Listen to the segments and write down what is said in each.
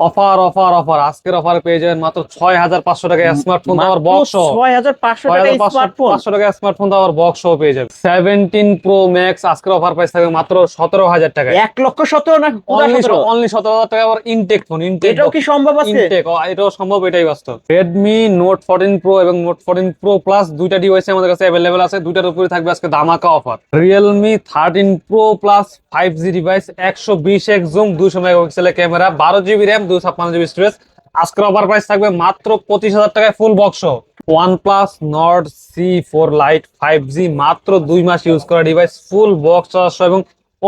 Offer offer offer আজকের অফারে পেয়ে যাবেন মাত্র 6500 টাকায় স্মার্টফোন আবার মাত্র বক্স সহ। 6500 টাকায় স্মার্টফোন। 500 টাকায় স্মার্টফোন আবার বক্স সহ পেয়ে যাবেন। 17 প্রো ম্যাক্স আজকের অফার প্রাইস থাকবে মাত্র 17000 টাকায়। 1,17,000 না পুরা অনলি 17? অনলি 17000 টাকা আবার ইনটেক ফোন, ইনটেক এটাও কি বক্স। সম্ভব আছে? ইনটেক এটাও সম্ভব, এটাই বাস্তব। রেডমি নোট 14 প্রো এবং নোট 14 প্রো প্লাস দুইটা ডিভাইস আমাদের কাছে অ্যাভেলেবেল আছে। দুইটার উপরে থাকবে আজকে ধামাকা offer. Realme 13 pro plus 5G device, 120x zoom, 200 মেগাপিক্সেলের camera, 12 GB RAM, 256 GB storage. আজকের অফার প্রাইস থাকবে মাত্র 25000 টাকায় full box. OnePlus Nord C4 Lite 5G মাত্র 2 মাস ইউজ করা ডিভাইস, ফুল বক্স এবং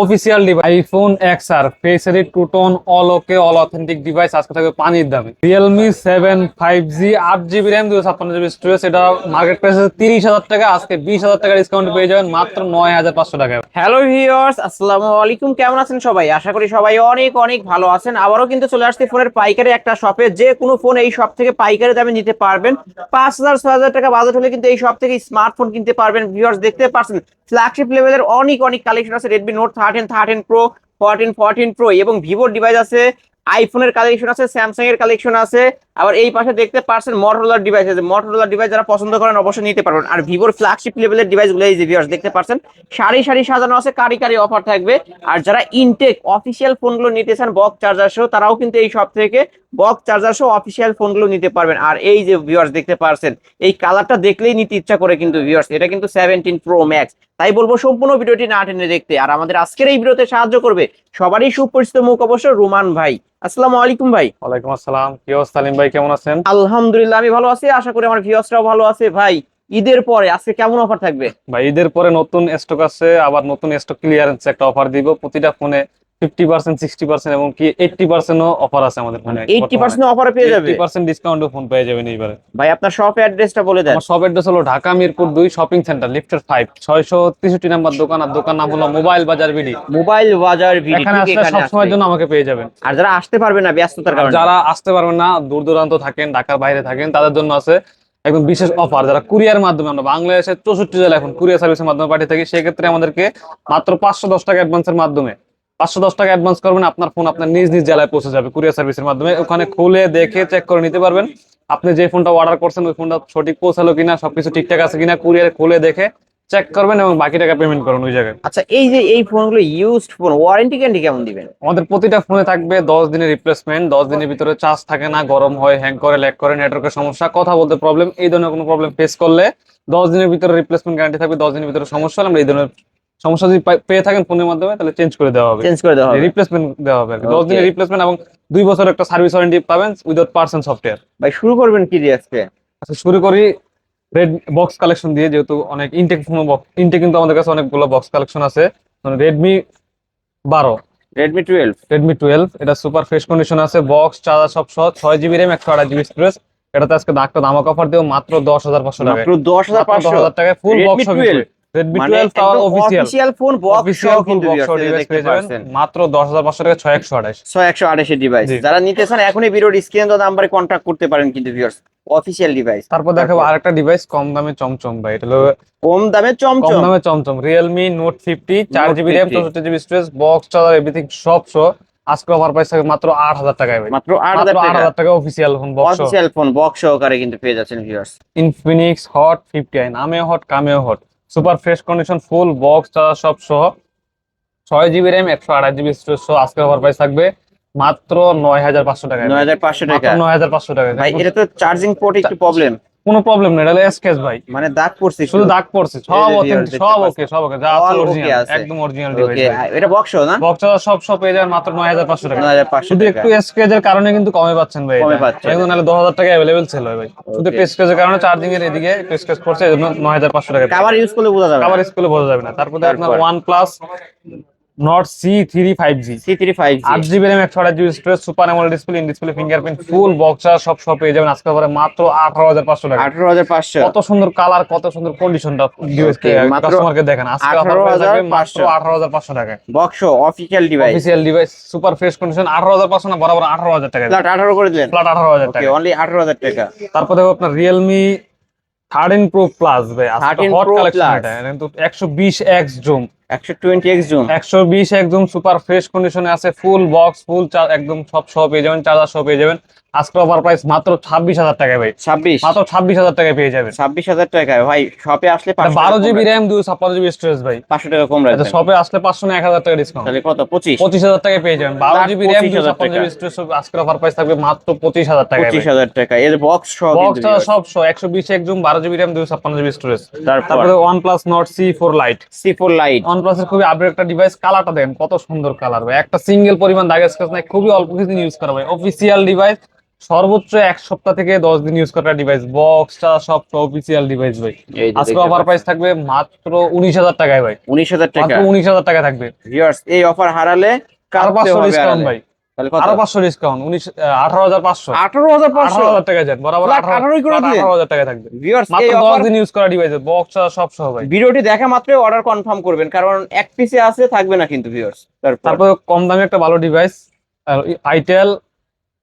official device. IPhone XR face edit two tone all okay all authentic device আজকে থাকবে পানির দামে। Realme 7 5G 8 GB RAM, 256 GB storage, এটা মার্কেট প্রাইস 30,000 টাকা, আজকে 20,000 টাকা ডিসকাউন্ট পেয়ে যাবেন মাত্র 9500 টাকায়। হ্যালো ভিউয়ার্স, আসসালামু আলাইকুম। কেমন আছেন সবাই? আশা করি সবাই অনেক অনেক ভালো আছেন। আবারও কিন্তু চলে আসছে ফোনের পাইকারি একটা শপে। যে কোনো ফোন এই শপ থেকে পাইকারি দামে নিতে পারবেন। 5,000 6,000 টাকা বাজেট হলে কিন্তু এই শপ থেকে স্মার্টফোন কিনতে পারবেন। ভিউয়ার্স দেখতে পাচ্ছেন ফ্ল্যাগশিপ লেভেলের অনেক অনেক কালেকশন আছে। রেডমি নোট 13 প্রো, 14 প্রো এবং ভিভোর ডিভাইস আছে, আইফোনের কালেকশন আছে, স্যামসাং এর কালেকশন আছে। আবার এই পাশে দেখতে পাচ্ছেন মটোরোলার ডিভাইস আছে। মটোরোলার ডিভাইস যারা পছন্দ করেন অবশ্যই নিতে পারবেন। আর ভিভোর ফ্ল্যাগশিপ লেভেলের ডিভাইস গুলো এই যে ভিউয়ার্স দেখতে পাচ্ছেন সারি সারি সাজানো আছে, কারি কারি অফার থাকবে। আর যারা ইনটেক অফিসিয়াল ফোনগুলো নিতে চান বক্স চার্জার সহ, তারাও কিন্তু এই সব থেকে বক্স চার্জার সহ অফিসিয়াল ফোনগুলো নিতে পারবেন। আর এই যে ভিউয়ার্স দেখতে পাচ্ছেন এই কালারটা দেখলেই নিতে ইচ্ছা করে কিন্তু ভিউয়ার্স, এটা কিন্তু 17 প্রো ম্যাক্স। তাই বলবো সম্পূর্ণ ভিডিওটি না টেনে দেখতে। আর আমাদের আজকের এই ভিডিওতে সাহায্য করবে সবারই সুপরিচিত মুখ অবশ্য রুমান ভাই। আসসালামু আলাইকুম ভাই। ওয়ালাইকুম আসসালাম, কি অবস্থা সালিম ভাই, কেমন আছেন? আলহামদুলিল্লাহ আমি ভালো আছি, আশা করি আমার ভিউয়ার্সরাও ভালো আছে। ভাই ঈদের পরে আজকে কেমন অফার থাকবে? ভাই ঈদের পরে নতুন স্টক আছে, আবার নতুন স্টক ক্লিয়ারেন্স একটা অফার দিব। প্রতিটা ফোনে 50% 60% এবং কি 80% অফার আছে আমাদের ফোনে। 80% অফারে পেয়ে যাবে? 80% ডিসকাউন্টে ফোন পেয়ে যাবেন এইবারে। ভাই আপনার শপ অ্যাড্রেসটা বলে দেন। আমার শপ অ্যাড্রেস হলো ঢাকা মিরপুর 2 শপিং সেন্টার লিফটের 5 663 নাম্বার দোকান। আর দোকান নাম হলো মোবাইল বাজার বিডি। মোবাইল বাজার ভিডি, এখানে ঠিক আসলে এখানে সব সময়ের আসলে। জন্য আমাকে পেয়ে যাবেন। আর যারা আসতে পারবে না ব্যস্ততার আর কারণে? যারা আসতে পারবেন না, দূর দূরান্ত থাকেন, ঢাকার বাইরে থাকেন, তাদের জন্য আছে একদম বিশেষ অফার। যারা কুরিয়ার মাধ্যমে, আমরা বাংলাদেশের 64 জেলা এখন কুরিয়ার সার্ভিসের মাধ্যমে পাঠিয়ে থাকি, সেক্ষেত্রে আমাদেরকে মাত্র 510 টাকা অ্যাডভান্সের মাধ্যমে 510 টাকা অ্যাডভান্স করবেন, আপনার ফোন আপনার নিজ নিজ জেলায় পৌঁছে যাবে কুরিয়ার সার্ভিসের মাধ্যমে। ওখানে খুলে দেখে চেক করে নিতে পারবেন আপনি যে ফোনটা অর্ডার করছেন ওই ফোনটা সঠিক পৌঁছালো কিনা, সবকিছু ঠিকঠাক আছে কিনা। কুরিয়ারে খুলে দেখে চেক করবেন এবং বাকি টাকা পেমেন্ট করুন ওই জায়গায়। আচ্ছা, এই যে এই ফোনগুলো ইউজড ফোন, ওয়ারেন্টি গ্যারান্টি কেমন দিবেন? আমাদের প্রতিটা ফোনে থাকবে 10 দিনের রিপ্লেসমেন্ট। 10 দিনের ভিতরে চার্জ থাকে না, গরম হয়, হ্যাং করে, ল্যাগ করে, নেটওয়ার্কের সমস্যা, কথা বলতে প্রবলেম, এই ধরনের কোনো প্রবলেম ফেস করলে 10 দিনের ভিতরে রিপ্লেসমেন্ট গ্যারান্টি থাকবে। 10 দিনের ভিতরে সমস্যা হলে আমরা এই ধরনের সমস্যা যদি পেয়ে থাকেন ফোনের মাধ্যমে, তাহলে চেঞ্জ করে দেওয়া হবে, চেঞ্জ করে দেওয়া হবে? রিপ্লেসমেন্ট দেওয়া হবে আর কি। 10 ওকে দিনের রিপ্লেসমেন্ট এবং 2 বছরের একটা সার্ভিস ওয়ারেন্টি পাবেন উইদাউট পার্সেন্ট সফটওয়্যার। ভাই শুরু করবেন কি দিয়ে আজকে? আচ্ছা শুরু করি রেড বক্স কালেকশন দিয়ে, যেহেতু অনেক ইনটেক ফোন, ইনটেক কিন্তু আমাদের কাছে অনেকগুলো বক্স কালেকশন আছে। Redmi 12, Redmi 12। এটা সুপার ফ্রেশ কন্ডিশন আছে, বক্স চার্জার সব সহ, 6 GB র্যাম, 128 GB স্টোরেজ। এটাতে আজকে ডাক্তার ধামাকা অফার দেব মাত্র 10,500 টাকায়। মাত্র 10,500? 10,000 টাকায় ফুল রেডমি বক্স সহ 12 রেডমি মানে 12 তাও একদম অফিসিয়াল, অফিসিয়াল ফোন, বক্স সহ ফুল কিন্তু বক্স ভিউয়ার্স সহ এটা ডিভাইস দেখতে পেয়ে যাবেন পাচ্ছেন। মাত্র 10,500 টাকায় 6,128। 128 এর ডিভাইস জি। যারা নিতে চান এখনই ভিডিওর স্ক্রিনে দেওয়া নাম্বারে কন্ট্যাক্ট করতে পারেন কিন্তু ভিউয়ার্স, অফিসিয়াল ডিভাইস। তারপর দেখাবো আরেকটা ডিভাইস কম দামে চমচম ভাই, এটা হলো কম দামে কম চমচম। দামে চমচম Realme note 50 note 4 GB RAM, 50 64 GB storage, box charger everything সব সহ আজকে অফার প্রাইস থাকবে মাত্র 8,000 টাকায় ভাই। মাত্র মাত্র 8,000 টাকা? 8,000 টাকা official phone box. Official phone box সহকারে কিন্তু পেয়ে যাচ্ছেন ভিউয়ার্স। ইনফিনিক্স হট 50i, নামেও হট কামেও hot, super fresh condition, full box charger সব সহ, 6 GB র্যাম, 128 GB স্টোরেজ সহ আজকে অফার প্রাইস থাকবে মাত্র 9,500 টাকায়। 9,500 মাত্র টাকা? 9,500 টাকায়। ভাই এটা তো চার্জিং পোর্ট একটু প্রবলেম। কোনো প্রবলেম নেই, এটা এসকেস ভাই, মানে দাগ পড়ছে শুধু একটু। দাগ পড়ছে, এই সব যে viewers অথেন্টিক, দেখতে সব পাচ্ছেন। ওকে, সব ওকে, যা আছে অল ওকে অরিজিনাল, আছে। একদম অরিজিনাল ডিভাইস ওকে, ভাই। এটা বক্স না? বক্স চার্জার সব পেয়ে যাবেন মাত্র 9,500 টাকা। 9,500 শুধু টাকা একটু স্ক্র্যাচ এর কারণে কিন্তু কমে পাচ্ছেন ভাই, কমে এটা পাচ্ছে। একদম নাহলে 10,000 টাকা अवेलेबल ছিল ভাই। শুধু ওকে, একটু স্ক্র্যাচ এর কারণে চার্জিং এর এদিকে একটু স্ক্র্যাচ পড়ছে, এজন্য 9,500 টাকা। কভার ইউজ করলে বোঝা যাবে না। কভার স্কুলে বোঝা যাবে না। তারপরে আপনার তারপর OnePlus Nord C3 5G, C3 5G 8 GB RAM, 128 GB storage, super AMOLED display, in display fingerprint, full boxer সব পেয়ে যাবেন আজকে পরে মাত্র 18,500 টাকা। 18,500? কত সুন্দর কালার, কত সুন্দর কন্ডিশনটা ওকে, মাত্র কাস্টমারকে দেখেন। আজকে অফার প্রাইস থাকবে মাত্র 18,500 18,500 টাকায়। Box official device. Official device, super fresh condition, 18,500 না, বরাবর 18,000 টাকা, ফ্ল্যাট 18 করে দিলেন? ফ্ল্যাট 18,000 ওকে, টাকা। অনলি 18,000 টাকা। তারপর দেখো আপনার রিয়েলমি 13 প্রো প্লাস ভাই, আজকে 13 হট Pro কালেকশন Plus। এটা কিন্তু 120x জুম, 120x জুম। 120 একদম সুপার ফ্রেশ কন্ডিশনে আছে, ফুল বক্স ফুল একদম সব সহ পেয়ে যাবেন, চার্জার সহ পেয়ে যাবেন। আজকে অফার প্রাইস মাত্র 26,000 টাকায় ভাই, 26, মাত্র 26,000 টাকায় পেয়ে যাবেন। 26,000 টাকায় ভাই শপে আসলে 500 টাকা 12 কম জিবি রাখবেন। র্যাম 256 জিবি স্টোরেজ ভাই। 500 টাকা কম আচ্ছা রাখবেন। শপে আসলে 500 না 1,000 টাকা ডিসকাউন্ট, তাহলে কত? 25, 25,000 টাকায় পেয়ে যাবেন। 12 লাখ জিবি র্যাম 25,000 256 টাকা। জিবি স্টোরেজ, আজকের অফার প্রাইস থাকবে মাত্র 25,000 টাকায় ভাই। 25,000 টাকা এর বক্স সহ কিন্তু বক্সটা viewers। সব 120 একদম 12 জিবি র্যাম 256 জিবি স্টোরেজ। তারপর তারপরে OnePlus Nord C4 Lite। C4 light. OnePlus এর খুবই আপডেট একটা ডিভাইস, কালারটা দেখেন কত সুন্দর কালার ভাই, একটা সিঙ্গেল পরিমাণ দাগ স্ক্র্যাচ নাই, খুবই অল্প কিছুদিন ইউজ করা ভাই। অফিসিয়াল ডিভাইস, সর্বোচ্চ 1 সপ্তাহ থেকে 10 দিন ইউজ করা ডিভাইস, বক্সটা সব অফিসিয়াল ডিভাইস ভাই। এই যে আজকে দেখতে অফার প্রাইস পাচ্ছেন থাকবে মাত্র 19,000 টাকায় ভাই, 19,000 টাকা। মাত্র 19,000 টাকা থাকবে। ভিউয়ার্স এই অফার হারালে আরো কাঁদতে 500 হবে ডিসকাউন্ট হারালে। ভাই, তাহলে কত? আরো 500 ডিসকাউন্ট, 18,500। 18,500 18,000 টাকা যান বরাবর, ফ্ল্যাট 18 করে দিলেন। 18,000 টাকা থাকবে ভিউয়ার্স মাত্র এই 10 অফার দিন ইউজ করা ডিভাইস, বক্স সব সহ ভাই। ভিডিওটি দেখা মাত্রই অর্ডার কনফার্ম করবেন, কারণ এক পিসে আছে থাকবে না কিন্তু ভিউয়ার্স। তারপরে কম দামে একটা ভালো ডিভাইস, আইটেল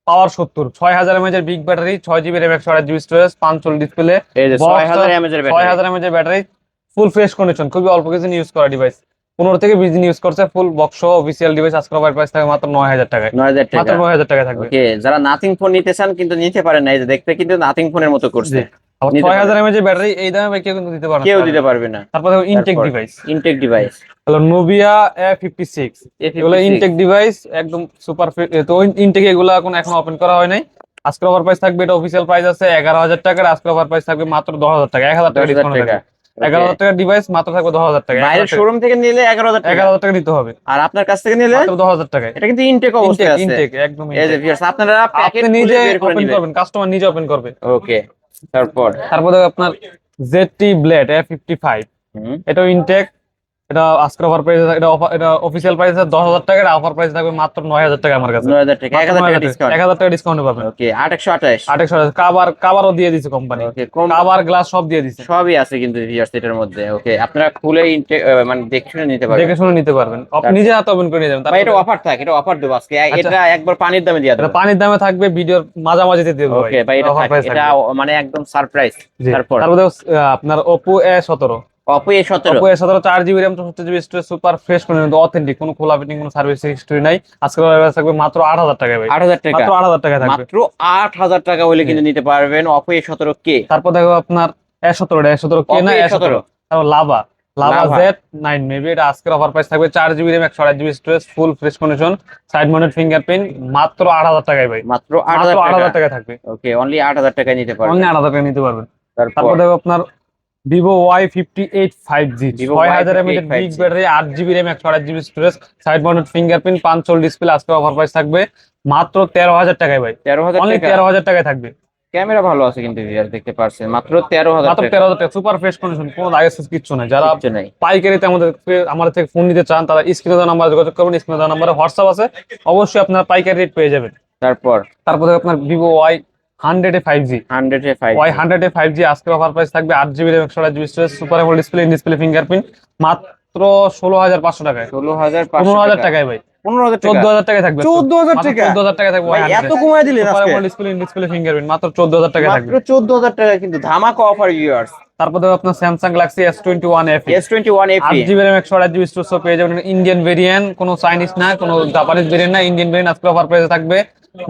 পাওয়ার 70, 6000 mAh এর big battery, 6 GB RAM 128 GB storage, 5 display, এই যে 6000 mAh এর ব্যাটারি। 6000 mAh এর ব্যাটারি, ফুল ফ্রেশ কন্ডিশন, খুবই অল্প কিছু ইউজ করা ডিভাইস, 15 থেকে 20 দিন ইউজ করছে, ফুল বক্স সহ অফিসিয়াল ডিভাইস। আজকে অফার প্রাইস থাকবে মাত্র 9,000 টাকায়, 9,000 মাত্র টাকা। 9,000 টাকায় থাকবে। ওকে, যারা নাথিং ফোন নিতে চান কিন্তু নিতে পারেন না, এই যে দেখতে কিন্তু নাথিং ফোনের মতো করছে। জি, আবার নিতে 6000 mAh এর ব্যাটারি এই দামে ভাই কেউ কিন্তু দিতে পারে না, কেউ দিতে পারবে না। তারপরে ইনটেক ডিভাইস, ইনটেক ডিভাইস হলো নোভিয়া A56, এগুলো ইনটেক ডিভাইস একদম সুপার ফিট। তো ইনটেক এগুলা এখন ওপেন করা হয় নাই। আজকের অফার প্রাইস থাকবে, এটা অফিসিয়াল প্রাইস আছে 11,000 টাকার, আজকের অফার প্রাইস থাকবে মাত্র 10,000 টাকা, 1,000 টাকা 10,000 ডিসকাউন্ট টাকা। থাকবে। 11,000 টাকার ডিভাইস মাত্র থাকবে 10,000 টাকা, বাইরের শোরুম থেকে নিলে 11,000 টাকা, 11,000 টাকা দিতে হবে, আর আপনার কাছ থেকে নিলে মাত্র 10,000 টাকায়। এটা কিন্তু ইনটেক অবস্থায় আছে। ইনটেক একদম এই যে ইনটেক, ভিউয়ার্স আপনারা প্যাকেট আপনি খুলে নিজে বের করে ওপেন নেবেন। করবেন, কাস্টমার নিজে ওপেন করবে। ওকে, তারপর তারপরে আপনার ZT Blade A55, হুম, এটাও ইনটেক, এটা আজকের অফার প্রাইস, এটা অফিসিয়াল প্রাইস আছে 10,000 টাকার, অফার প্রাইস থাকবে মাত্র 9,000 টাকা আমার কাছে, 9,000 টাকা, 1,000 টাকা ডিসকাউন্ট। 1,000 টাকা ডিসকাউন্টে পাবেন। ওকে, 828। 2800 কাভারও দিয়ে দিছে কোম্পানি, ওকে, কাভার গ্লাস সব দিয়ে দিছে, সবই আছে কিন্তু ভিউয়ার্স এটার মধ্যে। ওকে, আপনারা খুলে ইনটেক মানে দেখে শুনে নিতে পারবেন। দেখে শুনে নিতে পারবেন, আপনি নিজে হাতে ওপেন করে নিয়ে যাবেন। ভাই এটা অফার থাকে, এটা অফার দেবো আজকে। আচ্ছা। এটা একবার পানির দামে দিয়ে এটা দেবো। পানির দামে থাকবে, ভিডিওর মাঝামাঝিতে দিয়ে দেবো ওকে ভাই, এটা অফার থাকে, প্রাইস এটা থাকবে। মানে একদম সারপ্রাইজ। জি। তারপর তারপরে আপনার Oppo A17, Oppo A17। Oppo A17 4 GB RAM 64 GB storage, super fresh condition, authentic, কোনো খোলা ফিটিং কোনো সার্ভিস হিস্টরি নাই। আজকের প্রাইস থাকবে মাত্র 8,000 টাকায় ভাই, 8,000 টাকা, মাত্র 8,000 টাকায় থাকবে। মাত্র 8,000 টাকা হলে কিন্তু নিতে পারবেন Oppo A17 কে। তারপর দেখো আপনার A17 কে না Oppo A17, A17। তারপর লাভা Lava। Z9 মেবি, এটা আজকের অফার প্রাইস থাকবে 4 GB RAM 128 GB storage, full fresh condition, side mounted fingerprint, মাত্র 8,000 টাকায় ভাই, মাত্র মাত্র 8,000 8,000 টাকা। টাকা থাকবে, ওকে, অনলি 8,000 টাকায় নিতে পারবেন। অনলি 8,000 টাকা নিতে পারবেন। তারপর তারপর দেখো আপনার Vivo Y58 5G, Vivo 6000 mAh Y58 big 5G। Battery, 8 GB RAM 128 GB storage, side mounted fingerprint, 5 display. আজকে অফার প্রাইস থাকবে মাত্র 13,000 টাকায় ভাই, 13,000 অনলি টাকা। 13,000 টাকায় থাকবে, ক্যামেরা ভালো আছে কিন্তু ভিউয়ার দেখতে পারছেন, মাত্র 13,000 মাত্র টাকা। 13,000 টাকা, সুপার ফ্রেশ কন্ডিশন, কোনো দাগের কিচ্ছু নাই। যারা কিচ্ছু নাই। পাইকারিতে আমাদের থেকে ফোন নিতে চান, তারা স্ক্রিনে দেওয়া নাম্বারে যোগাযোগ করবেন, স্ক্রিনে দেওয়া নাম্বারে হোয়াটসঅ্যাপ আছে, অবশ্যই আপনারা পাইকারি রেট পেয়ে যাবেন। তারপর তারপরে আপনার Vivo Y100 5G, 105। Y100 5G আজকে অফার প্রাইস থাকবে 8 GB RAM 128 GB storage, super AMOLED display, in display fingerprint, মাত্র 16,500 টাকায়, 16,500 15,000 টাকা। টাকায় ভাই, 15,000 টাকা। 14,000 টাকায় থাকবে, 14,000 টাকা। 14,000 টাকায় থাকবে ভাই Y100, এত কমায় দিলেন সুপার আজকে। AMOLED display, in display fingerprint, মাত্র 14,000 টাকায় থাকবে। মাত্র 14,000 টাকা কিন্তু ধামাকা অফার ভিউয়ার্স। তারপর দেখো আপনার Samsung Galaxy S21 FE, S21 FE 8 GB RAM 128 GB storage সহ পেয়ে যাবেন, ইন্ডিয়ান ভেরিয়েন্ট, কোনো চাইনিজ না, কোনো জাপানিজ ভেরিয়েন্ট না, ইন্ডিয়ান ভেরিয়েন্ট। আজকে অফার প্রাইসে থাকবে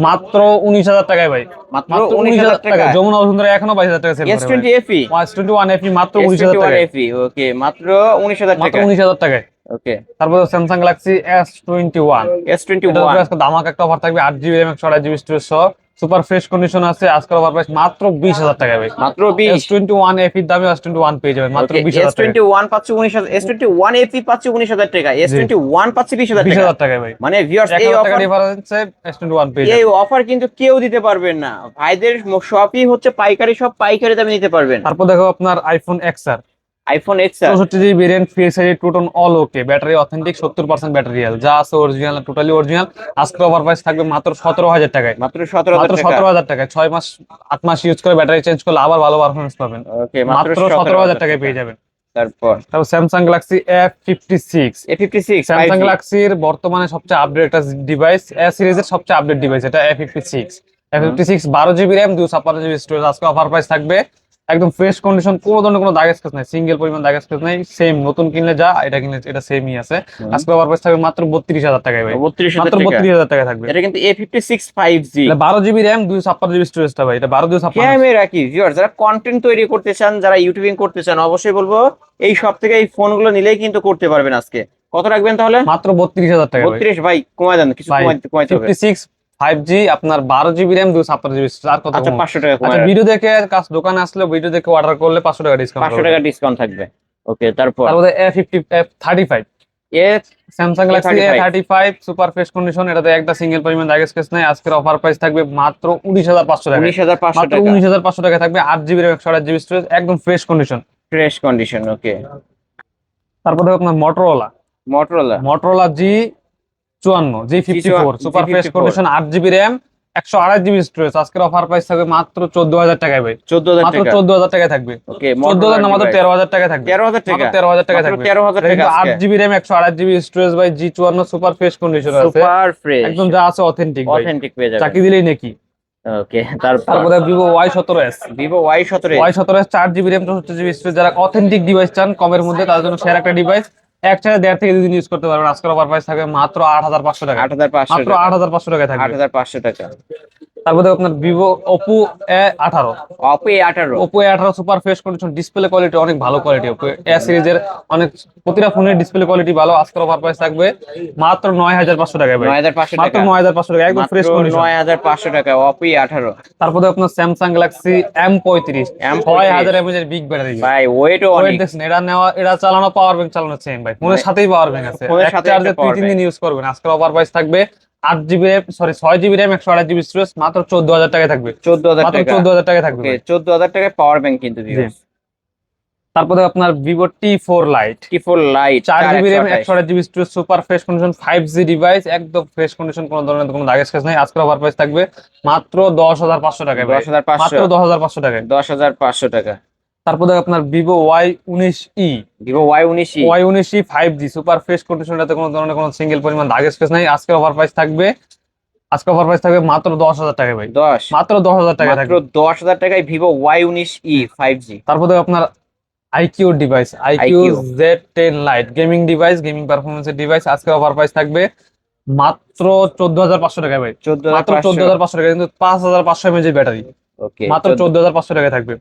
মাত্র 19,000 টাকায় ভাই, মাত্র মাত্র 19,000 19,000 টাকা। যমুনা বসুন্ধরা এখনো 22,000 টাকা সেল করে ভাই। S20 FE S21 FE মাত্র 19,000 S21 টাকায়, FE ওকে, মাত্র 19,000 মাত্র টাকা। 19,000 টাকায়। ওকে, তারপর স্যামসাং গ্যালাক্সি S21, এটার উপরে S21 আজকে ধামাকা একটা অফার থাকবে, 8 জিবি র্যাম 128 জিবি স্টোরেজ সহ, সুপার ফ্রেশ কন্ডিশন আছে। আজকের অফার প্রাইস মাত্র 20,000 টাকায় ভাই, মাত্র 20। S21 FE এর দামে S21 পেয়ে যাবেন মাত্র 20,000 টাকায়, S21 পাচ্ছে 19,000, S21 FE পাচ্ছে 19,000 টাকা, S21 পাচ্ছে 20,000 টাকা। 20,000 টাকায় ভাই, মানে ভিউয়ার্স এই 1,000 টাকা অফার, ডিফারেন্সে S21 পেয়ে এই যাবেন। অফার কিন্তু কেউ দিতে পারবেন না। ভাইদের শপই হচ্ছে পাইকারি, সব পাইকারি দামে নিতে পারবেন। তারপর দেখো আপনার iPhone XR, iPhone XR 64 GB variant, face ID, two-tone all ওকে, ব্যাটারি অথেন্টিক, 70% ব্যাটারি হেলথ, যা আছে অরিজিনাল, টোটালি অরিজিনাল। আজকে অফার প্রাইস থাকবে মাত্র 17,000 টাকায়, মাত্র 17,000 মাত্র টাকা। 17,000 টাকায়, 6 মাস 8 মাস ইউজ করে ব্যাটারি চেঞ্জ করলে আবার ভালো পারফরমেন্স পাবেন, ওকে, মাত্র 17,000 টাকায় পেয়ে যাবেন। তারপর তারপর Samsung Galaxy F56, A56 Samsung 5G গ্যালাক্সির বর্তমানে সবচেয়ে আপডেট একটা ডিভাইস, এ সিরিজের সবচেয়ে আপডেট ডিভাইস এটা F56। 12 GB RAM 256 GB storage, আজকে অফার প্রাইস থাকবে একদম ফ্রেশ কন্ডিশন, কোনো ধরনের কোনো দাগ স্কেচ নাই, সিঙ্গেল পরিমাণ দাগ স্কেচ নাই, সেম নতুন কিনলে যা এটা কিনলে এটা সেমই আছে। আজকে অফার প্রাইস থাকবে মাত্র 32,000 টাকায় ভাই, 32,000 মাত্র টাকা। 32,000 টাকা থাকবে। এটা কিন্তু A56 5G। এটা 12 জিবি র্যাম 256 জিবি স্টোরেজটা ভাই, এটা 12 256। ক্যামেরা কি ভিউয়ার, যারা কন্টেন্ট তৈরি করতে চান, যারা ইউটিউবিং করতে চান, অবশ্যই বলবো এই সব থেকে এই ফোনগুলো নিলেই কিন্তু করতে পারবেন। আজকে কত রাখবেন তাহলে? মাত্র 32,000 টাকা ভাই। 32 ভাই, কমায় দেন, কিছু ভাই কমাইতে হবে। 56 5G আপনার 12 জিবি র্যাম 256 জিবি, আর কত আচ্ছা, কম? 500 টাকা আচ্ছা কমায়, ভিডিও দেখে কাজ দোকানে আসলে ভিডিও দেখে অর্ডার করলে 500 টাকা ডিসকাউন্ট 500 পাবে। টাকা ডিসকাউন্ট থাকবে। ওকে, তারপর তারপরে F35 এ Samsung Galaxy A35 A35 super fresh condition, এটাতে একটা সিঙ্গেল পরিমাণ দাগ স্কেচ নাই। আজকের অফার প্রাইস থাকবে মাত্র 19,500 টাকা, 19,500 মাত্র টাকা 19,500 টাকা থাকবে। 8 জিবি র্যাম 128 জিবি স্টোরেজ, একদম fresh condition. Fresh condition. Okay, তারপরে আপনার Motorola, Motorola Motorola G54 super fresh G54, condition, 8 GB RAM 128 GB storage. আজকের অফার প্রাইস থাকবে মাত্র 14,000 টাকায় ভাই, 14,000 মাত্র টাকা। 14,000 টাকায় থাকবে। ওকে, 14,000 মোটরোলা না, মাত্র ডিভাইস 13,000 টাকায় থাকবে, 13,000 টাকা, মাত্র 13,000 টাকায় মাত্র থাকবে। 13,000 এটা টাকা কিন্তু আজকে। 8 জিবি র্যাম 128 জিবি স্টোরেজ ভাই, G54 সুপার ফ্রেশ কন্ডিশন আছে, সুপার ফ্রেশ, একদম যা আছে অথেন্টিক ভাই, অথেন্টিক পেয়ে যাবেন। চাকি দিলেই নাকি। ওকে, তারপর তারপরে Vivo Y17s, Vivo Y17। Y17s 4 GB RAM 64 GB storage, যারা অথেন্টিক ডিভাইস চান কমের মধ্যে তাদের জন্য সেরা একটা ডিভাইস, একসাথে 1.5 থেকে 2 দিন ইউজ করতে পারবেন। আজকের অফার প্রাইস থাকবে মাত্র 8,500 টাকা, 8,500 মাত্র টাকা, 8,500 টাকায় থাকবে। 8,500 টাকা। তারপরে আপনার Vivo Oppo A18, Oppo A18। Oppo A18 super fresh condition, display quality অনেক ভালো কোয়ালিটি, Oppo A সিরিজের অনেক প্রতিটা ফোনের ডিসপ্লে কোয়ালিটি ভালো। আজকের অফার প্রাইস থাকবে মাত্র 9,500 টাকায় ভাই, 9,500 মাত্র টাকা, 9,500 টাকা, একদম মাত্র ফ্রেশ কন্ডিশন। 9,500 টাকা অপো A18। তারপরে আপনার Samsung Galaxy M35 M35 6000 mAh এর বিগ ব্যাটারি, ভাই, ওয়েটও ওয়েট অনেক। দেখছেন, এটা নেওয়া এটা চালানো পাওয়ার ব্যাংক চালানো সেম ভাই, ফোনের মানে সাথেই পাওয়ার ব্যাংক আছে, ফোনের এক সাথে চার্জে একটা পাওয়ার 2-3 ব্যাংক। দিন ইউজ করবেন। আজকের অফার প্রাইস থাকবে 6 জিবি র্যাম 128 জিবি স্টোরেজ, মাত্র 14,000 টাকায় থাকবে, 14,000 মাত্র টাকা। 14,000 টাকায় থাকবে ওকে, ভাই। 14,000 টাকায় পাওয়ার ব্যাংক কিন্তু জি। ভিউয়ার্স। তারপরে আপনার Vivo T4 light, T4 light 4 GB RAM 128। 128 GB storage, super fresh condition, 5G device, একদম ফ্রেশ কন্ডিশন, কোনো ধরনের কোনো দাগ স্ক্র্যাচ নাই। আজকের অফার প্রাইস থাকবে মাত্র 10,500 টাকায় ভাই, 10,500, মাত্র 10,500 টাকায়। 10,500 টাকা। তারপরে আপনার Vivo Y19e, Vivo Y19e। Y19e 5G super fresh কন্ডিশনটাতে কোনো ধরনের কোনো সিঙ্গেল পরিমাণ দাগ স্পেস নাই। আজকের অফার প্রাইস থাকবে, আজকে অফার প্রাইস থাকবে মাত্র 10,000 টাকায় ভাই, 10, মাত্র 10,000 টাকায় মাত্র থাকবে। 10,000 টাকায় ভিভো Y19e 5G। তারপরে আপনার iQOO device, iQOO iQOO Z10 lite gaming device, gaming পারফরমেন্সের ডিভাইস। আজকের অফার প্রাইস থাকবে মাত্র 14,500 টাকায় ভাই, মাত্র 14,500। 14,500 টাকা, কিন্তু 5,500 এমএএইচ এর ব্যাটারি, ওকে, মাত্র 14,500 টাকায় থাকবে।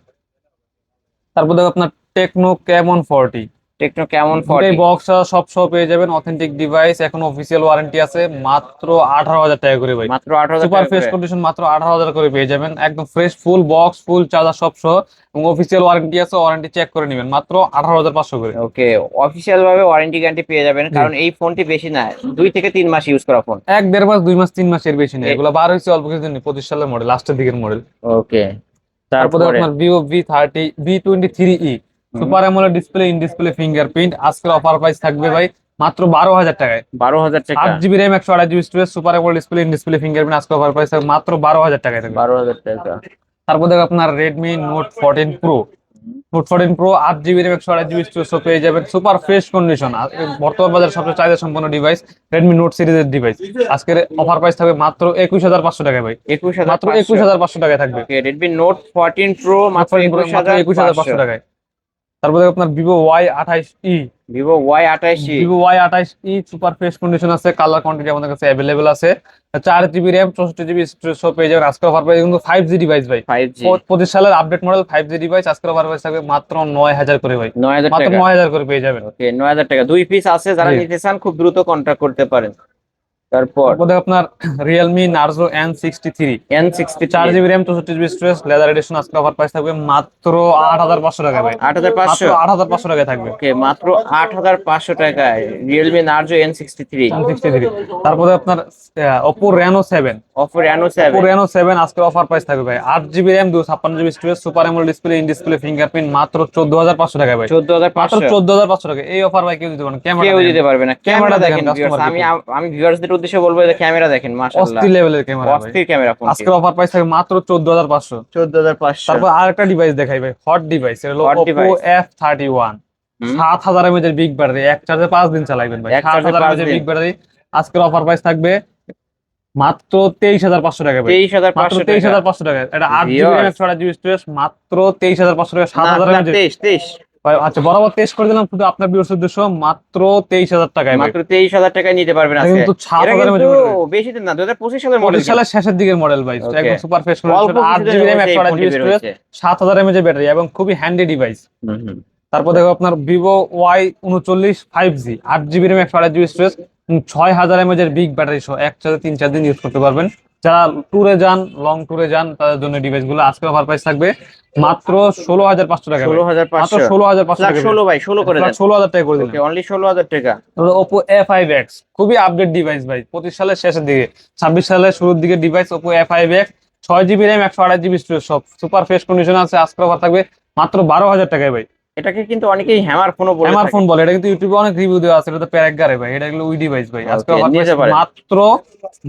তারপরে আপনার টেকনো ক্যামন 40, টেকনো কেমন দুটাই 40। বক্স সব পেয়ে যাবেন, অথেন্টিক ডিভাইস, এখন অফিসিয়াল ওয়ারেন্টি আছে, মাত্র 18,000 টাকা করে ভাই, মাত্র 18,000 সুপার টাকা ফ্রেশ করে। কন্ডিশন, মাত্র 18,000 করে পেয়ে যাবেন, একদম ফ্রেশ ফুল বক্স ফুল চার্জার সব সহ, এবং অফিসিয়াল ওয়ারেন্টি আছে, ওয়ারেন্টি চেক করে নেবেন, মাত্র 18,500 করে। ওকে, অফিসিয়াল ভাবে ওয়ারেন্টি গ্যারান্টি পেয়ে যাবেন, জি। কারণ এই ফোনটি বেশি না, 2 থেকে 3 মাস ইউজ করা ফোন। 1-1.5 মাস 2 মাস 3 মাস এর বেশি নেই, এ- এগুলো বার হয়েছে অল্প কিছুদিন, 25 সালের মডেল, লাস্টের দিকের মডেল। ওকে, তারপরে তারপরে আপনার Vivo V23e super AMOLED display, in display fingerprint. আজকের অফার প্রাইস থাকবে ভাই মাত্র 12,000 টাকায়, 12,000 টাকা, 8 GB RAM 128 GB storage, super AMOLED display, in display fingerprint. আজকের অফার প্রাইস থাকবে মাত্র 12,000 টাকায় থাকবে। 12,000 টাকা। তারপর দেখো আপনার Redmi note 14 pro, note 14 pro 8 GB RAM 128 GB storage পেয়ে যাবেন, সুপার ফ্রেশ কন্ডিশন, বর্তমান বাজারে সবচেয়ে চাহিদা সম্পন্ন ডিভাইস, রেডমি নোট সিরিজের ডিভাইস। আজকের অফার প্রাইস থাকবে মাত্র 21,500 টাকায় ভাই, মাত্র 21,500। 21,500 টাকায় থাকবে। ওকে, রেডমি নোট 14 প্রো মাত্র 14 প্রো মাত্র 21,500 21,500। টাকায়। তারপরে আপনার Vivo Y28e, Vivo Y28e। Vivo Y28e super fresh condition আছে, কালার কোয়ান্টিটি আমাদের কাছে অ্যাভেলেবেল আছে, 4 জিবি র্যাম 64 জিবি স্টোরেজ সহ পেয়ে যাবেন। আজকের অফার প্রাইস কিন্তু 5G ডিভাইস ভাই, 5G 25 সালের আপডেট মডেল 5G ডিভাইস। আজকের অফার প্রাইস থাকবে মাত্র 9,000 করে ভাই, 9,000 মাত্র টাকা। 9,000 করে পেয়ে যাবেন। ওকে, 9,000 টাকা, 2 পিস আছে, যারা জি। নিতে চান খুব দ্রুত কন্ট্যাক্ট করতে পারেন। তারপর তারপরে আপনার Realme Narzo N63 N63 4 GB RAM 64 GB storage leather addition. আজকের অফার প্রাইস থাকবে মাত্র 8,500 টাকা ভাই, মাত্র 8,500। 8,500 টাকায় থাকবে। ওকে, মাত্র 8,500 টাকায় রিয়েলমি নার্জো N63। N63 তারপরে আপনার Oppo Reno 7, Oppo Reno Oppo 7। Reno 7 আজকের অফার প্রাইস থাকবে ভাই 8 GB RAM 256 GB storage, super AMOLED display, in display fingerprint, মাত্র 14,500 টাকা ভাই, মাত্র 14,500। 14,500 টাকা। এই অফার ভাই কেউ দিতে পারেন, ক্যামেরা কেউ দিতে পারবে না। ক্যামেরা ক্যামেরাটা দেখেন দেখেন ভিউয়ার্স, কাস্টমার, আমি ভিউয়ার্সদের উদ্দেশ্যে বলবো যে ক্যামেরা দেখেন, মাশাআল্লাহ, অস্থির লেভেলের ক্যামেরা ভাই। অস্থির ক্যামেরা ফোন। আজকের অফার প্রাইস থাকবে মাত্র 14,500। 14,500। তারপর আরেকটা ডিভাইস দেখাই ভাই, হট ডিভাইস, এটা হলো Hot Oppo device। F31 হুম। 7,000 mAh এর বিগ ব্যাটারি, এক চার্জে 5 দিন চালাবেন ভাই, এক চার্জে 7,000 5 mAh এর দিন। Big battery. আজকের অফার প্রাইস থাকবে মাত্র 23,500 টাকা ভাই, মাত্র 23,500 টাকা। 23,500 টাকা। এটা 8 জিবি র্যাম 128 জিবি স্টোরেজ, মাত্র 23,500 টাকা। 7,000 না, এমএএইচ। 23। আচ্ছা, বরাবর টেস্ট করে দিলাম শুধু আপনার ভিউয়ার্স উদ্দেশ্য, মাত্র 23,000 টাকায় ভাই। মাত্র 23,000 টাকায় নিতে পারবেন এটা আজকে। কিন্তু এরা 7,000 কিন্তু এমএএইচ। বেশি দিন না, 2025 সালের মডেল। 25 সালের শেষের দিকের মডেল ভাই, ওকে, একদম সুপার ফ্রেশ অল্প কন্ডিশন। 8 কিছুদিনের জিবি র্যাম মধ্যে এই 128 ফোনটি জিবি বের স্টোরেজ, হয়েছে। 7,000 এমএএইচ এর ব্যাটারি এবং খুবই হ্যান্ডি ডিভাইস। হুম হুম। তারপর দেখো আপনার Vivo Y39 5G, 8 GB RAM 128 GB storage, 6,000 mAh এর বিগ ব্যাটারি সহ একসাথে 3-4 দিন ইউজ করতে পারবেন। যারা ট্যুরে যান, লং ট্যুরে যান, তাদের জন্য ডিভাইস গুলো। আজকে অফার প্রাইস থাকবে মাত্র 16,500 টাকা ভাই। মাত্র 16,500। 16,500 টাকা। 16 ভাই, 16 করে দেন। 16,000 টাকা করে দিলাম। ওকে, অনলি 16,000 টাকা। ওপো A5X, খুবই আপডেট ডিভাইস ভাই, 25 সালের শেষের দিকে 26 সালের শুরুর দিকে device. Oppo A5X, 6 GB RAM 128 GB storage, সব সুপার ফ্রেশ কন্ডিশন আছে। আজকে অফার থাকবে মাত্র 12,000 টাকায় ভাই। এটাকে কিন্তু অনেকেই হ্যামার ফোনও বলে আমার থাকে। ফোন বলে, এটা কিন্তু ইউটিউবে অনেক রিভিউ দেওয়া আছে, এটা তো প্যারাগারে ভাই, এটা হলো উই ডিভাইস ভাই। আজকে ওকে, অফার নিতে পারেন। মাত্র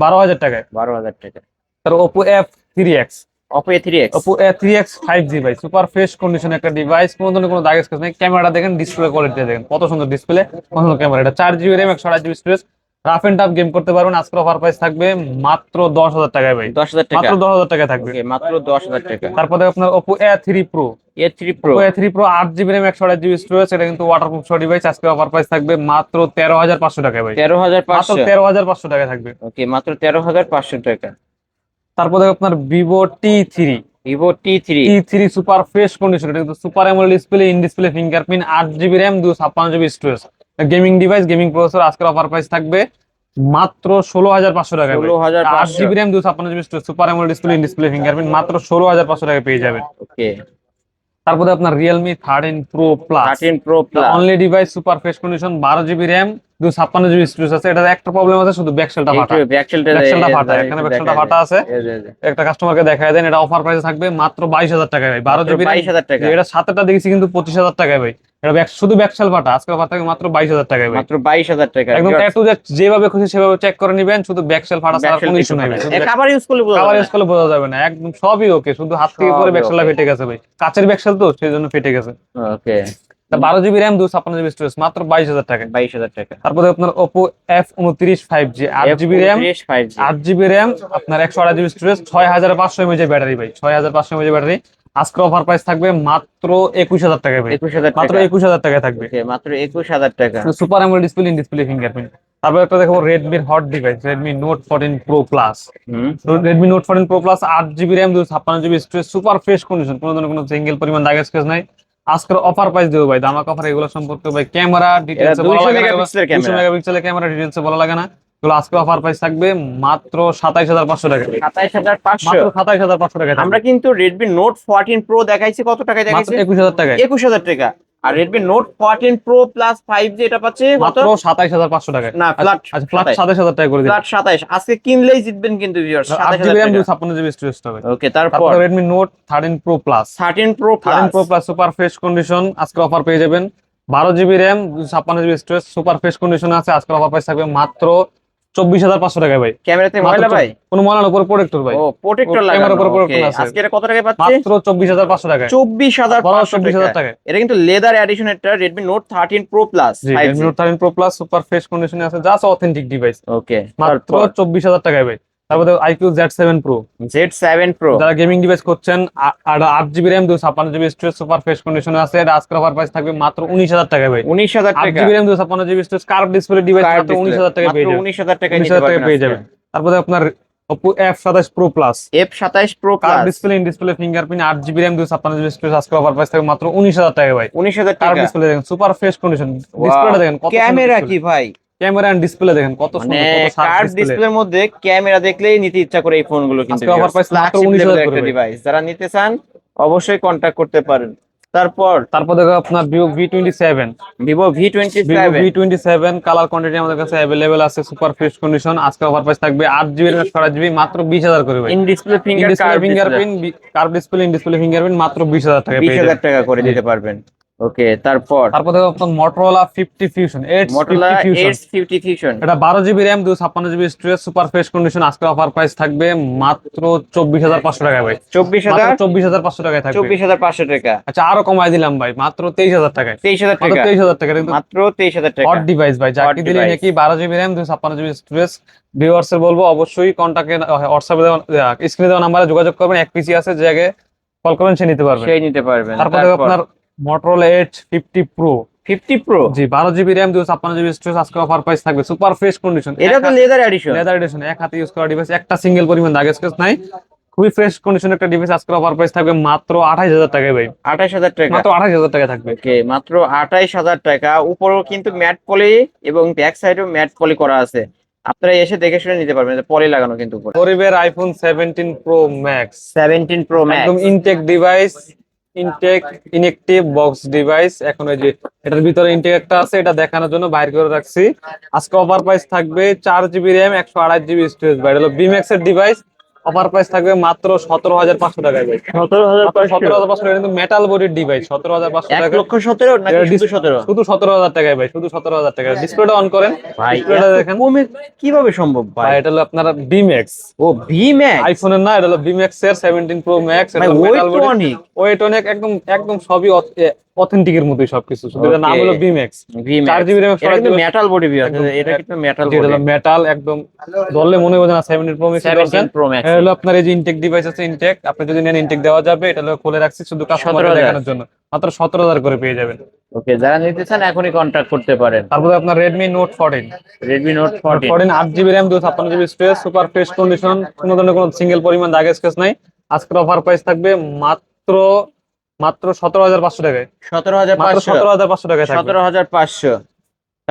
12,000 টাকায়। 12,000 টাকা। তার Oppo F3X, Oppo A3X। Oppo A3X 5G ভাই, সুপার ফ্রেশ কন্ডিশন একটা ডিভাইস, কোনো ধরনের কোনো দাগ স্ক্র্যাচ নেই। ক্যামেরাটা দেখেন, ডিসপ্লে কোয়ালিটি দেখেন, কত সুন্দর ডিসপ্লে, কত সুন্দর ক্যামেরা। এটা 4 GB RAM 128 GB storage, rough and tough game করতে পারবেন। আজকে অফার প্রাইস থাকবে মাত্র 10,000 টাকায় ভাই, 10,000 টাকা। মাত্র 10,000 টাকায় থাকবে। ওকে, মাত্র 10,000 টাকা। তারপরে আপনার Oppo A3 Pro, A3 Pro। Oppo A3 Pro 8 GB RAM 128 GB storage, এটা কিন্তু ওয়াটারপ্রুফ সহ ডিভাইস। আজকে অফার প্রাইস থাকবে মাত্র 13,500 টাকায় ভাই, মাত্র 13,500। 13,500 টাকায় থাকবে। ওকে, মাত্র 13,500 টাকা। তারপরে আপনার Vivo T3, Vivo T3। T3 super fresh condition, এটা কিন্তু super AMOLED display, in display fingerprint, 8 GB RAM 256 GB storage, gaming device, gaming processor. আজকের অফার প্রাইস থাকবে মাত্র 16,500 টাকা ভাই। 16,500। 8 GB RAM 256 GB storage, super AMOLED display, in display fingerprint, মাত্র 16,500 টাকা পেয়ে যাবেন। ওকে, তারপরে আপনার Realme 13 pro plus, 13 Pro Plus। Only device, super fresh condition, 12 GB RAM 256 GB storage আছে। এটা একটা প্রবলেম আছে, শুধু ব্যাকসেলটা ফাটা, একটু ব্যাকসেলটা ব্যাকসেলটা ফাটা, এখানে ব্যাকসেলটা ফাটা আছে। একটা কাস্টমারকে দেখায় দেন। এটা অফার প্রাইসে থাকবে মাত্র 22,000 টাকায় ভাই, 12 জিবি 22,000 টাকা। এটা সাতটা দেখেছি কিন্তু 25,000 টাকায় ভাই। এটা শুধু ব্যাকসেল ফাটা। আজকে অফার থাকবে মাত্র 22,000 টাকায় ভাই, মাত্র 22,000 টাকা। একদম ট্যাটু যেভাবে খুশি সেভাবে চেক করে নিবেন, শুধু ব্যাকসেল ফাটা ছাড়া কোনো ইস্যু নাই ভাই। কভার ইউজ করলে বোঝা কাভার যাবে ইউজ করলে বোঝা যাবে না, একদম সবই ওকে, শুধু হাত থেকে পরে সবই ব্যাকসেলটা okay। ফেটে গেছে ভাই, কাচের ব্যাকসেল তো সেই জন্য ফেটে গেছে। না। ওকে, 12 জিবি র্যাম 256 জিবি স্টোরেজ, মাত্র 22,000 টাকায়। 22,000 টাকা। তারপরে আপনার Oppo F29 5G, 8 GB RAM, F29 5G। 8 GB RAM, আপনার 128 জিবি স্টোরেজ, 6,500 এমএএইচ এর ব্যাটারি ভাই, 6,500 এমএএইচ এর ব্যাটারি। আজকে অফার প্রাইস থাকবে মাত্র 21,000 টাকায় ভাই, 21,000 মাত্র টাকা। 21,000 টাকায় থাকবে। ওকে, মাত্র 21,000 টাকা। Super AMOLED display, in display fingerprint. তারপর একটা দেখো রেডমির hot device, Redmi note 14 pro plus, hmm. Redmi note 14 pro plus, 8 GB RAM 256 GB storage, super fresh condition, কোনো ধরনের কোনো সিঙ্গেল পরিমাণ দাগ স্ক্র্যাচ নাই। আজকের অফার প্রাইস দেবো ভাই, দামাক অফার। এগুলো সম্পর্কে ভাই ক্যামেরা ডিটেইলস বলা 200 লাগে না, মেগাপিক্সেলের 200 ক্যামেরা। মেগাপিক্সেলের ক্যামেরা ডিটেইলস বলা লাগে না। এগুলো আজকে অফার প্রাইস থাকবে মাত্র 27,500 টাকা, 27,500। মাত্র 27,500 টাকা আমরা কিন্তু Redmi Note 14 Pro দেখাইছি, কত টাকায় মাত্র দেখাইছি? 21,000 টাকায়, 21,000 টাকা। আর Redmi Note 14 Pro Plus 5G এটা পাচ্ছে কত? মাত্র 27,500 টাকায়। না, ফ্ল্যাট। আচ্ছা, ফ্ল্যাট 27,000 টাকা করে দিন। ফ্ল্যাট 27। আজকে কিনলেই জিতবেন কিন্তু ভিউয়ার্স, 8 জিবি 27,000 র্যাম টাকা। 256 জিবি স্টোরেজ হবে। ওকে, তারপর তারপর Redmi note 13 pro plus, 13 Pro 13 pro Plus। Plus super fresh condition, আজকে অফার পেয়ে যাবেন। 12 GB RAM 256 GB storage, super fresh condition আছে। আজকে অফার প্রাইস থাকবে মাত্র 24,500 টাকায় ভাই। ক্যামেরাতে মাত্র ময়লা ভাই? কোনো ময়লার উপর প্রোটেক্টর ভাই, ও, প্রোটেক্টর ও, লাগানো। ক্যামেরার উপর ওকে, প্রোটেক্টর আছে। আজকে এটা কত টাকায় পাচ্ছে? মাত্র 24,500 টাকায়, 24,500 24,000 টাকা। টাকায়। এটা কিন্তু লেদার এডিশন, এটা Redmi Note 13 Pro Plus জি, 5G। Redmi note 13 pro plus super fresh কন্ডিশনে আছে, জাস্ট অথেন্টিক ডিভাইস, ওকে, মাত্র তারপর 24,000 টাকায় ভাই। তারপরে iQOO Z7 Pro, Z7 Pro। যারা গেমিং ডিভাইস করছেন, আর 8 GB RAM 256 GB storage, super fresh কন্ডিশনে আছে। এটা আজকের অফার প্রাইস থাকবে মাত্র 19,000 টাকায় ভাই, 19,000 টাকা। 8 GB RAM 256 GB storage, curve display device, Curved মাত্র display। 19,000 টাকায় পেয়ে মাত্র যাবেন, 19,000 টাকায় নিতে 19,000 টাকায় পারবেন পেয়ে আজকে। যাবেন। তারপরে আপনার Oppo F27 Pro Plus, F27 Pro curve Plus। Display, in display fingerprint, 8 GB RAM 256 GB storage, আজকে অফার প্রাইস থাকবে মাত্র 19,000 টাকায় ভাই। 19,000 কার্ভ টাকা। ডিসপ্লে দেখেন, সুপার ফ্রেশ কন্ডিশন, ডিসপ্লেটা দেখেন কত সুন্দর ক্যামেরা display। কি ভাই? ক্যামেরা এন্ড ডিসপ্লে দেখেন কত মানে সুন্দর, কত শার্প কার্ভ ডিসপ্লে। ডিসপ্লের মধ্যে ক্যামেরা দেখলেই নিতে ইচ্ছা করে এই ফোনগুলো, কিন্তু আজকে অফার প্রাইস মাত্র ফ্ল্যাগশিপ 19,000 লেভেলের করে একটা ভাই। ডিভাইস, যারা নিতে চান অবশ্যই কন্টাক্ট করতে পারেন। তারপর দেখো আপনার Vivo V27, Vivo Vivo V27। V27 colour quantity আমাদের কাছে অ্যাভেলেবেল আছে, সুপার ফ্রেশ কন্ডিশন। আজকে অফার প্রাইস থাকবে 8 জিবি র্যাম 6 জিবি, মাত্র 20,000 করে ভাই। In display in display fingerprint fingerprint, curve display, in display fingerprint, মাত্র 20,000 টাকা পেয়ে 20,000 যাবেন। টাকা করে জি। দিতে পারবেন। ওকে, তারপর তারপর দেখো আপনার Motorola 50 fusion, eights Motorola 50 fusion. Edge 50 Fusion। এটা 12 GB RAM 256 GB storage, super fresh condition. আজকে অফার প্রাইস থাকবে মাত্র 24,500 টাকায় ভাই। চব্বিশ মাত্র হাজার 24,500 টাকায় থাকবে। 24,500 টাকা। আচ্ছা আরো কমাই দিলাম ভাই, মাত্র 23,000 টাকায়। 23,000 মাত্র টাকা। 23,000 টাকা কিন্তু মাত্র 23,000 হট টাকা। ডিভাইস ভাই, হট যাকে দিলে ডিভাইস। নাকি 12 জিবি র্যাম 256 জিবি স্টোরেজ। ভিউয়ার্সের বলবো অবশ্যই কন্টাক্টে হোয়াটসঅ্যাপে স্ক্রিনে দেওয়া নাম্বারে যোগাযোগ করবেন। এক পিসি আছে, যে আগে কল করবেন সে নিতে পারবেন। সেই নিতে পারবেন। তারপরে তারপর আপনার মোটরোলা এইচ 50 প্রো। 50 Pro। জি, 12 জিবি র্যাম 256 জিবি স্টোরেজ। আজকে অফার প্রাইস থাকবে সুপার ফ্রেশ কন্ডিশন, এটা তো লেদার এডিশন। লেদার এডিশন, এক হাতে ইউজ করা ডিভাইস, একটা সিঙ্গেল পরিমাণ দাগ স্ক্র্যাচ নাই। খুবই ফ্রেশ কন্ডিশন একটা ডিভাইস। আজকে অফার প্রাইস থাকবে মাত্র 28,000 টাকায় ভাই। 28,000 টাকা। মাত্র 28,000 টাকা থাকবে। ওকে, মাত্র 28,000 টাকা। উপরেও কিন্তু ম্যাট পলি এবং ব্যাক সাইডেও ম্যাট পলি করা আছে, আপনারা এসে দেখে শুনে নিতে পারবেন। পলি লাগানো কিন্তু উপরে। গরিবের iPhone 17 pro max, 17 Pro Max। একদম intact device, intact inactive box device. এখন ওই যে এটার ভিতরে ইনটেক একটা আছে, এটা দেখানোর জন্য বাইর করে রাখছি। আজকে অফার প্রাইস থাকবে 4 জিবি র্যাম 128 জিবি স্টোরেজ ভাই। এটা হলো বিম্যাক্স এর ডিভাইস। অফার প্রাইস থাকবে মাত্র 17,500 টাকায় ভাই। 17,500 টাকা, কিন্তু মেটাল বডির ডিভাইস। 17,500 টাকা। 1,17,000 নাকি শুধু 17? শুধু 17,000 টাকায় ভাই, শুধু 17,000 টাকা। ডিসপ্লেটা অন করেন, ভাই ডিসপ্লেটা এত দেখেন কমে কিভাবে সম্ভব ভাই। ভাই? এটা হলো আপনার বিম্যাক্স, ও ভি ম্যাক্স। আইফোনের না, এটা হলো বিম্যাক্স এর 17 প্রো ম্যাক্স। এটা ভাই হলো ওয়েট মেটাল তো বডি, অনেক। ওয়েট অনেক, একদম একদম সবই অথেন্টিক এর মতোই সবকিছু, শুধু এটার নাম ওকে, হলো বিম্যাক্স। ভি চার ম্যাক্স। জিবি র্যাম এটা কিন্তু 128 মেটাল বডি বিয়ার, একদম এটা কিন্তু মেটাল যেটা বডি। হলো মেটাল একদম, ধরলে মনে হবে না 17 প্রো ম্যাক্স 17 Pro Max। এটা হলো আপনার এই যে ইনটেক ডিভাইস আছে, ইনটেক আপনি যদি নেন ইনটেক দেওয়া যাবে। এটা হলো খুলে রাখছি শুধু কাস্টমারকে 17,000। দেখানোর জন্য, মাত্র 17,000 করে পেয়ে যাবেন। ওকে, যারা নিতে চান এখনই কন্ট্যাক্ট করতে পারেন। তারপরে আপনার Redmi note 14। Redmi note note 14। 14 8 GB RAM 256 GB space, super fresh condition, কোনো ধরনের কোনো সিঙ্গেল পরিমাণ দাগ স্কেচ নাই। আজকের অফার প্রাইস থাকবে মাত্র মাত্র 17,500 টাকায়। মাত্র 17,500। 17,500 টাকায় থাকবে। 17,500।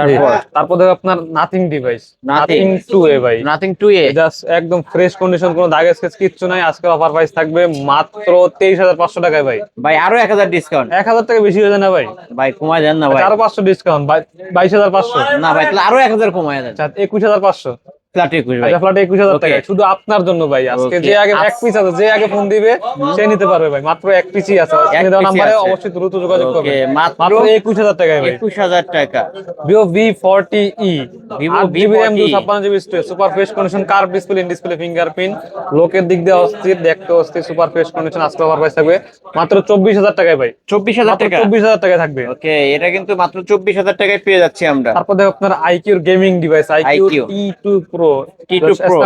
জি। তারপর তারপর দেখো আপনার nothing device, nothing. Nothing 2A ভাই। Nothing 2A। জাস্ট একদম ফ্রেশ কন্ডিশন, কোনো দাগ স্কেচ কিচ্ছু নাই। আজকের অফার প্রাইস থাকবে মাত্র 23,500 টাকায় ভাই। ভাই আরো 1,000 ডিসকাউন্ট। 1,000 টাকা বেশি হয়ে যায় না ভাই? ভাই কমায় দেন না ভাই। আচ্ছা, আরো 500 ডিসকাউন্ট ভাই, 22,500। না ভাই, তাহলে আরো 1,000 কমায় দেন। আচ্ছা, 21,500। ফ্ল্যাট 21 ভাই। আচ্ছা, ফ্ল্যাট 21,000 ওকে। টাকায় শুধু আপনার জন্য ভাই। আজকে ওকে। যে আগে এক পিস আছে, যে আগে ফোন দিবে সে নিতে পারবে ভাই। মাত্র এক পিসই আছে, স্ক্রিনে দেওয়া পিসি নাম্বারে আছে। অবশ্যই দ্রুত যোগাযোগ ওকে, করবেন। মাত্র মাত্র 21,000 টাকায় ভাই। 21,000 টাকা। Vivo V40e, Vivo 8 GB RAM V40। 256 GB storage, super fresh condition, curve display, in display fingerprint. লোকের দিক দিয়ে অস্থির, দেখতে অস্থির, সুপার ফ্রেশ কন্ডিশন। আজকে অফার প্রাইস থাকবে মাত্র 24,000 টাকায় ভাই। 24,000 মাত্র টাকা। 24,000 টাকায় থাকবে। ওকে, এটা কিন্তু মাত্র 24,000 টাকায় পেয়ে যাচ্ছি আমরা। তারপর দেখো আপনার আইকিউর gaming device, iQOO IQ T2 pro. T2 Pro।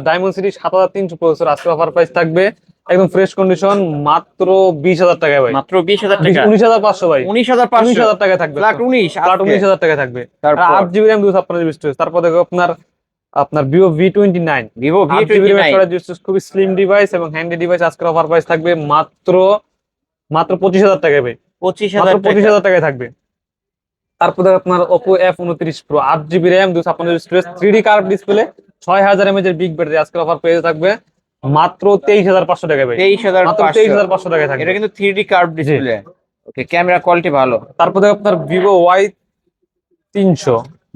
Dimensity 7,300 processor. আজকে অফার প্রাইস থাকবে একদম ফ্রেশ কন্ডিশন মাত্র 20,000 টাকায় ভাই। মাত্র 20,000 টাকা। 19,500 ভাই। 19,500। 19,000 টাকায় থাকবে। ফ্ল্যাট 19 ফ্ল্যাট আজকে। 19,000 টাকায় থাকবে। তারপর 8 জিবি র্যাম 256 জিবি স্টোরেজ। তারপর দেখো আপনার আপনার Vivo V29। Vivo 8 GB RAM V29। খুবই স্লিম ডিভাইস এবং হ্যান্ডি ডিভাইস। আজকের অফার প্রাইস থাকবে মাত্র মাত্র 25,000 টাকায় ভাই। 25,000 মাত্র টাকা। 25,000 টাকায় থাকবে। তারপর দেখো আপনার Oppo F29 Pro, 8 GB RAM 256 GB storage, 3D curve display, 6,000 mAh এর বিগ ব্যাটারি। আজকের অফার পেয়ে থাকবে মাত্র 23,500 টাকায় ভাই। মাত্র 23,500। 23,500 টাকায় থাকবে। এটা কিন্তু 3D কার্ভ ডিসপ্লে। ওকে, ক্যামেরা কোয়ালিটি ভালো। তারপর দেখো আপনার Vivo Y300,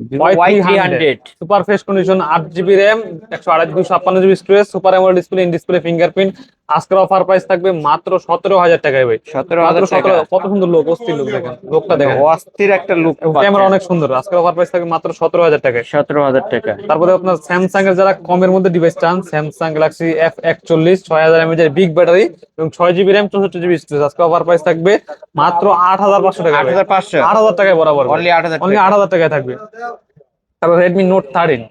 Vivo Y300। Super fresh condition, 8 GB RAM 128 256 GB storage, super AMOLED display, in display fingerprint. আজকের অফার প্রাইস থাকবে মাত্র 17,000 টাকায় ভাই। 17,000 মাত্র টাকা। 17,000। কত সুন্দর লোক, অস্থির লোক, দেখেন লোকটা দেখেন, অস্থির একটা লুক। ক্যামেরা অনেক সুন্দর। আজকের অফার প্রাইস থাকবে মাত্র 17,000 টাকায়। 17,000 টাকা। তারপরে আপনার স্যামসাং এর যারা কমের মধ্যে ডিভাইস চান, স্যামসাং গ্যালাক্সি F41, 6,000 mAh এর বিগ ব্যাটারি এবং 6 জিবি র্যাম 64 জিবি স্টোরেজ। আজকে অফার প্রাইস থাকবে মাত্র 8,500 টাকা। 8,500। 8,000 টাকায় বরাবর, অনলি 8,000 অনলি টাকা। 8,000 টাকায় থাকবে। তারপর Redmi note 13।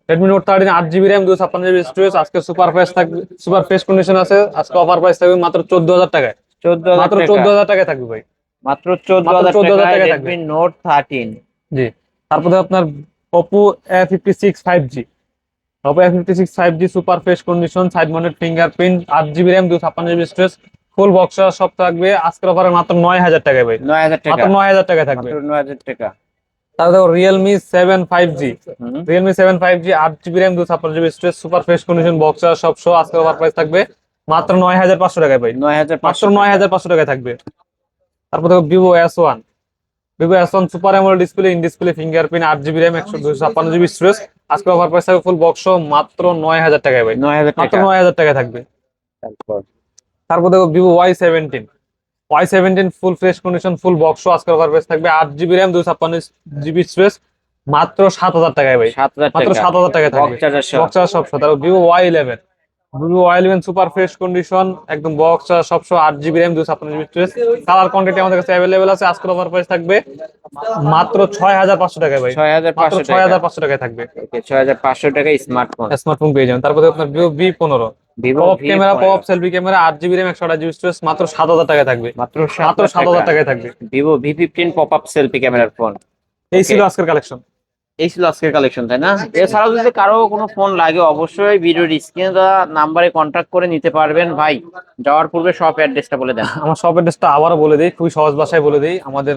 Redmi note 13 8 GB RAM 256 GB storage. আজকে সুপার ফ্রেশ থাকবে, সুপার ফ্রেশ কন্ডিশন আছে। আজকে অফার প্রাইস থাকবে মাত্র 14,000 টাকায়। 14,000 মাত্র টাকা। 14,000 টাকায় থাকবে ভাই। মাত্র মাত্র 14,000 14,000 টাকায় টাকায় থাকবে। Redmi note 13। জি। তারপরে আপনার Oppo A56 5G, Oppo A56 5G super fresh condition, side mounted fingerprint, 8 GB RAM 256 GB storage, full box সব থাকবে। আজকের অফারে মাত্র 9,000 টাকায় ভাই। 9,000 টাকা। মাত্র 9,000 টাকায় থাকবে। মাত্র 9,000 টাকা। তারপর দেখো Realme 7 5G, Realme 7 5G 8 GB RAM 256 GB storage, super fresh condition, box সব সহ। আজকের অফার প্রাইস থাকবে মাত্র 9,500 টাকায় ভাই। মাত্র 9,500 9,500 টাকায় থাকবে। তারপর দেখো Vivo S1, Vivo S1 super AMOLED display, in display fingerprint, 8 GB RAM 256 GB storage. আজকে অফার প্রাইস থাকবে ফুল বক্স মাত্র 9,000 টাকায় ভাই। 9,000 মাত্র টাকা। 9,000 টাকায় থাকবে। তারপর তারপর দেখো Vivo Y17, Y17 full fresh condition full box আজকের অফার প্রাইস থাকবে 8 GB র্যাম 256 GB স্পেস মাত্র 7,000 টাকায় ভাই। 7,000 মাত্র টাকা 7,000 টাকায় থাকবে। বক্স চার্জার সহ। বক্স চার্জার সব সহ। তারপর Vivo Y11 super fresh condition একদম বক্স চার্জার সব সহ 8 GB RAM 256 GB space. Colour quantity আমাদের কাছে অ্যাভেলেবেল আছে। আজকের অফার প্রাইস থাকবে মাত্র 6,500 টাকায় ভাই। মাত্র 6,500 টাকা। 6,500 টাকায় থাকবে। ওকে, 6,500 টাকায় স্মার্টফোন। স্মার্টফোন পেয়ে যাবেন। তারপরে আপনার Vivo V15 Vivo pop camera, V15 pop selfie camera 8 GB RAM 128 GB storage মাত্র 7,000 টাকায় থাকবে। মাত্র মাত্র 7,000 টাকায় থাকবে। Vivo V15 pop up selfie ক্যামেরার ফোন। এই Okay. ছিল আজকের কালেকশন। এই ছিল আজকের কালেকশন, তাই না? এছাড়াও যদি কারো কোনো ফোন লাগে অবশ্যই ভিডিওর স্ক্রিনে দেওয়া নাম্বারে কন্ট্যাক্ট করে নিতে পারবেন। ভাই যাওয়ার পূর্বে শপ অ্যাড্রেসটা বলে দেন। আমার শপ অ্যাড্রেসটা আবারও বলে দিই, খুবই সহজ ভাষায় বলে দিই। আমাদের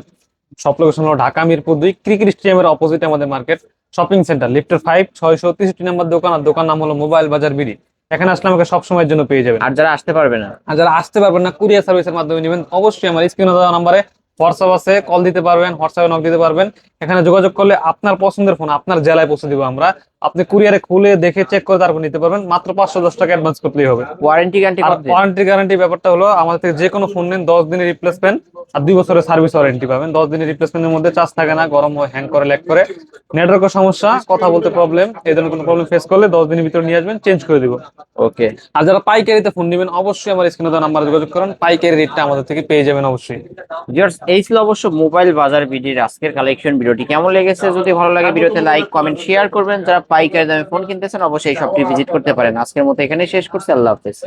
শপ লোকেশন হলো ঢাকা মিরপুর 2 ক্রিকেট স্টেডিয়ামের অপোজিটে আমাদের মার্কেট শপিং সেন্টার লিফটের 5 663 নম্বর দোকান। আর দোকান নাম হলো মোবাইল বাজার বিডি। এখানে আসলে আমাকে সব সময়ের জন্য পেয়ে যাবেন। আর যারা আসতে পারবে না, আর যারা আসতে পারবেন না কুরিয়ার সার্ভিসের মাধ্যমে নেবেন, অবশ্যই আমার স্ক্রিনে দেওয়া নাম্বারে হোয়াটসঅ্যাপ আছে, কল দিতে পারবেন, হোয়াটসঅ্যাপে নক দিতে পারবেন। এখানে যোগাযোগ করলে আপনার পছন্দের ফোন আপনার জেলায় পৌঁছে দিব আমরা। আপনি কুরিয়ারে খুলে দেখে চেক করে তারপর নিতে পারবেন। মাত্র 510 টাকা অ্যাডভান্স করলেই হবে। ওয়ারেন্টি গ্যারান্টি আর কত দিন? ওয়ারেন্টি গ্যারান্টি ব্যাপারটা হলো আমাদের থেকে যে কোনো ফোন নেন 10 দিনের রিপ্লেসমেন্ট আর 2 বছরের সার্ভিস ওয়ারেন্টি পাবেন। 10 দিনের রিপ্লেসমেন্টের মধ্যে চার্জ থাকে না, গরম হয়, হ্যাং করে, ল্যাগ করে, নেটওয়ার্কের সমস্যা, কথা বলতে প্রবলেম, এই ধরনের কোনো প্রবলেম ফেস করলে 10 দিনের ভিতরে নিয়ে আসবেন, চেঞ্জ করে দিব। ওকে। আর যারা পাইকারিতে ফোন নেবেন অবশ্যই আমার স্ক্রিনে দেওয়া নাম্বারে যোগাযোগ করুন, পাইকারি রেটটা আমাদের থেকে পেয়ে যাবেন অবশ্যই। ভিউয়ার্স, এই ছিল অবশ্য মোবাইল বাজার বিডির আজকের কালেকশন। ভিডিওটি কেমন লেগেছে যদি ভালো লাগে ভিডিওতে লাইক কমেন্ট শেয়ার করবেন। যারা পাইকারি দামে ফোন কিনতেছেন অবশ্যই এই শপটি ভিজিট করতে পারেন। আজকের মতো এখানেই শেষ করছি, আল্লাহ হাফেজ।